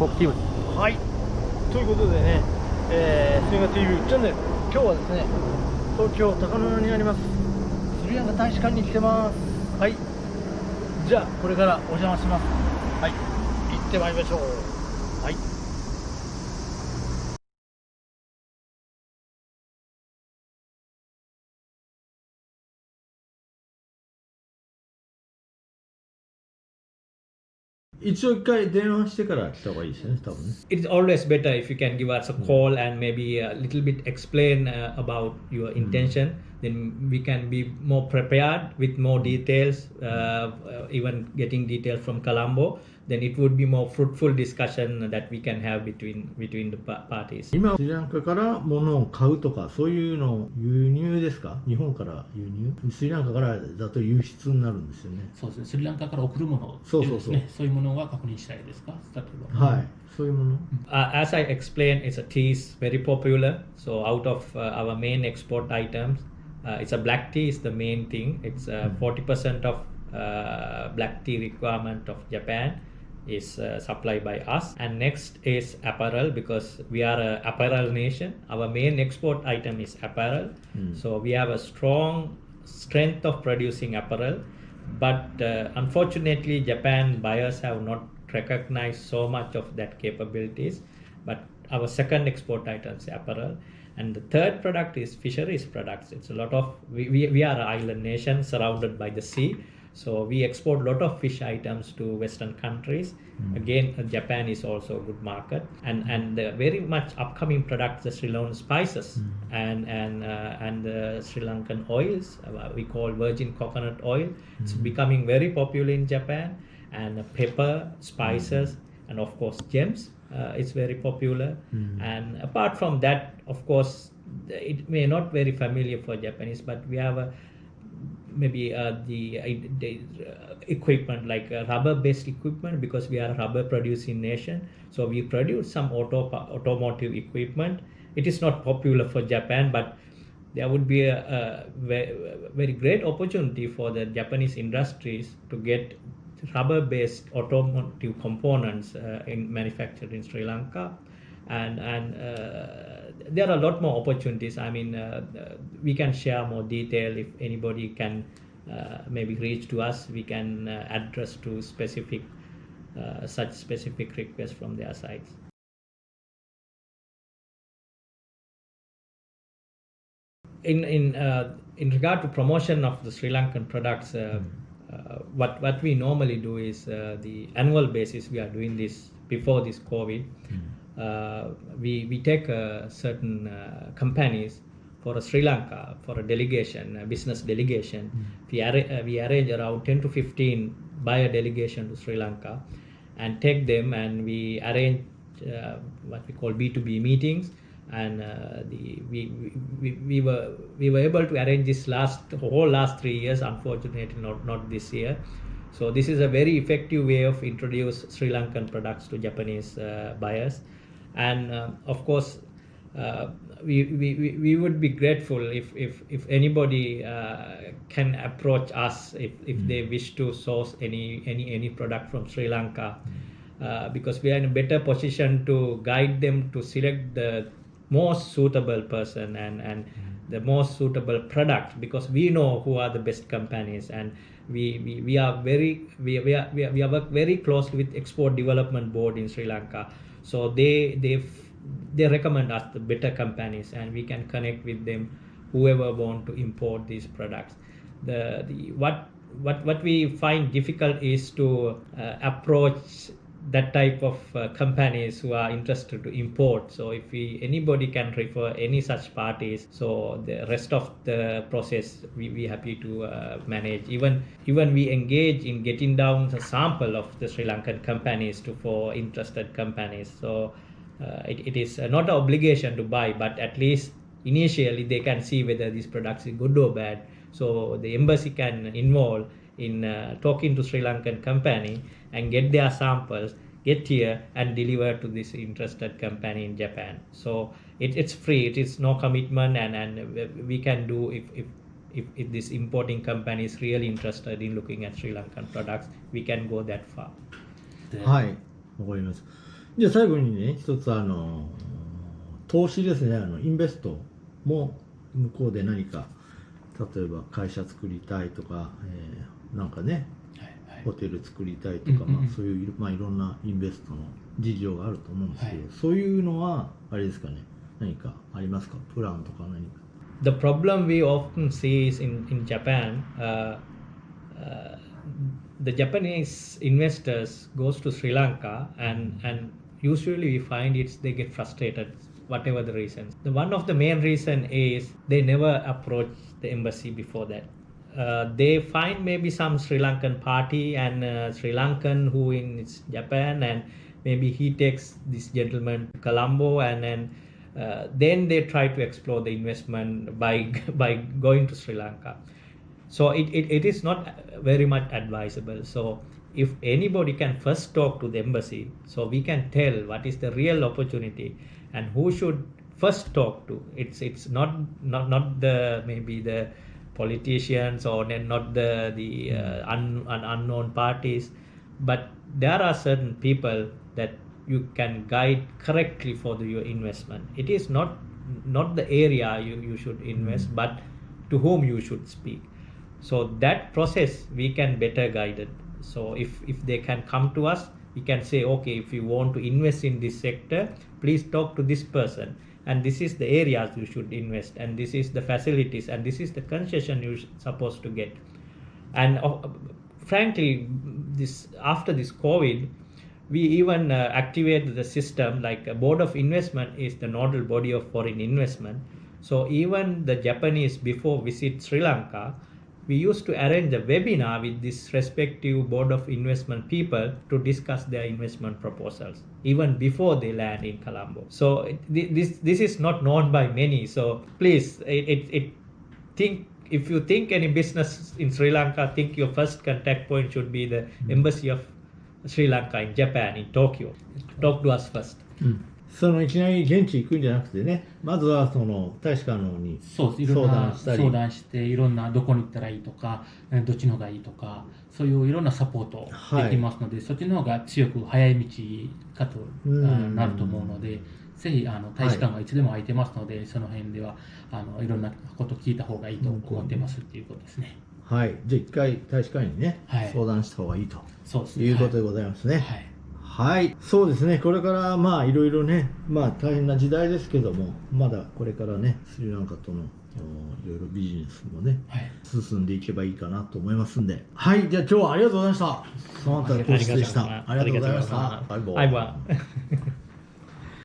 告知です。はい、ということでね、スリランカ TV チャンネル、今日はですね、東京高野にありますスリランカ大使館に来てます。はい、じゃあこれからお邪魔します。はい、行ってまいりましょう。はい。一応一回電話してから来た方がいいですね、多分ね。It's always better if you can give us a call and maybe a little bit explain about your intention. Then we can be more prepared with more details, even getting details from Colombo. Then it would be more fruitful discussion that we can have between the parties. 今、スリランカから物を買うとか、そういうの輸入ですか？日本から輸入？スリランカからだと輸出になるんですよね。そうですね、スリランカから送るものですね、そういうものは確認したいですか？例えば。はい、そういうもの。As I explained, it's a tea is very popular. So out of our main export items, it's a black tea is the main thing. It's 40% of black tea requirement of Japan is supplied by us. And next is apparel, because we are an apparel nation. Our main export item is apparel. So we have a strong strength of producing apparel. But unfortunately, Japan buyers have not recognized so much of that capabilities. But our second export item is apparel. And the third product is fisheries products. It's a lot of, we are an island nation surrounded by the sea. So we export a lot of fish items to Western countries. Again, Japan is also a good market. And very much upcoming products, the Sri Lankan spices and the Sri Lankan oils, we call virgin coconut oil. It's becoming very popular in Japan. And pepper, spices, and of course gems. It's very popular. And apart from that, of course, it may not very familiar for Japanese, but we have maybe the equipment like rubber-based equipment, because we are a rubber-producing nation. So we produce some automotive equipment. It is not popular for Japan, but there would be a very great opportunity for the Japanese industries to get rubber-based automotive components manufactured in Sri Lanka, and there are a lot more opportunities. I mean, we can share more detail if anybody can maybe reach to us. We can address to specific such specific requests from their sides. In regard to promotion of the Sri Lankan products. What we normally do is the annual basis. We are doing this before this COVID. We take certain companies for Sri Lanka for a delegation, a business delegation. We arrange around 10 to 15 buyer delegation to Sri Lanka and take them, and we arrange what we call B2B meetings. And we were able to arrange this whole last 3 years. Unfortunately, not this year. So this is a very effective way of introduce Sri Lankan products to Japanese buyers. And of course, we would be grateful if anybody can approach us if they wish to source any product from Sri Lanka, because we are in a better position to guide them to select the most suitable person and the most suitable product, because we know who are the best companies, and we work very closely with Export Development Board in Sri Lanka. So they recommend us the better companies, and we can connect with them whoever want to import these products. What we find difficult is to approach that type of companies who are interested to import. So if anybody can refer any such parties, so the rest of the process we happy to manage. Even we engage in getting down a sample of the Sri Lankan companies for interested companies. So it is not an obligation to buy, but at least initially they can see whether these products is good or bad. So the embassy can involve in talking to Sri Lankan company and get their samples, get here and deliver to this interested company in Japan. So it's free, it is no commitment, and we can do if this importing company is really interested in looking at Sri Lankan products, we can go that far. はい、わかります。じゃあ最後にね、一つ投資ですね、インベストも向こうで何か、例えば会社作りたいとか、なんかね、ホテル作りたいとか、そういう、いろんなインベストの事情があると思うんですけど、そういうのはあれですかね、何かありますか、プランとか何か。The problem we often see is in Japan, the Japanese investors goes to Sri Lanka and usually we find they get frustrated, whatever the reasons. One of the main reason is they never approach the embassy before that. They find maybe some Sri Lankan party and Sri Lankan who in Japan, and maybe he takes this gentleman to Colombo, and then they try to explore the investment by going to Sri Lanka. So it is not very much advisable. So if anybody can first talk to the embassy, so we can tell what is the real opportunity and who should first talk to. It's not the maybe the politicians or not the unknown parties, but there are certain people that you can guide correctly for your investment. It is not the area you should invest, but to whom you should speak. So that process we can better guide it. So if they can come to us, we can say, okay, if you want to invest in this sector, please talk to this person, and this is the areas you should invest, and this is the facilities, and this is the concession you're supposed to get. And frankly, after this COVID, we even activated the system, like a board of investment is the nodal body of foreign investment. So even the Japanese, before visit Sri Lanka, we used to arrange a webinar with this respective board of investment people to discuss their investment proposals, even before they land in Colombo. So this is not known by many. So please, think, if you think any business in Sri Lanka, think your first contact point should be the embassy of Sri Lanka in Japan, in Tokyo. Talk to us first. いきなり現地行くんじゃなくてね、まずは大使館の方に相談したり、相談して、いろんなどこに行ったらいいとか、どっちの方がいいとか、そういういろんなサポートできますので、そっちの方が強く早い道かとなると思うので、ぜひ大使館がいつでも空いてますので、その辺ではいろんなこと聞いた方がいいと思ってますっていうことですね。はい、じゃあ一回大使館にね、相談した方がいいということでございますね。はい、そうですね。これからいろいろね、大変な時代ですけども、まだこれからね、スリランカとのいろいろビジネスもね、進んでいけばいいかなと思いますんで。はい、じゃあ今日はありがとうございました。サマンタ公使でした。ありがとうございました。バイバイ。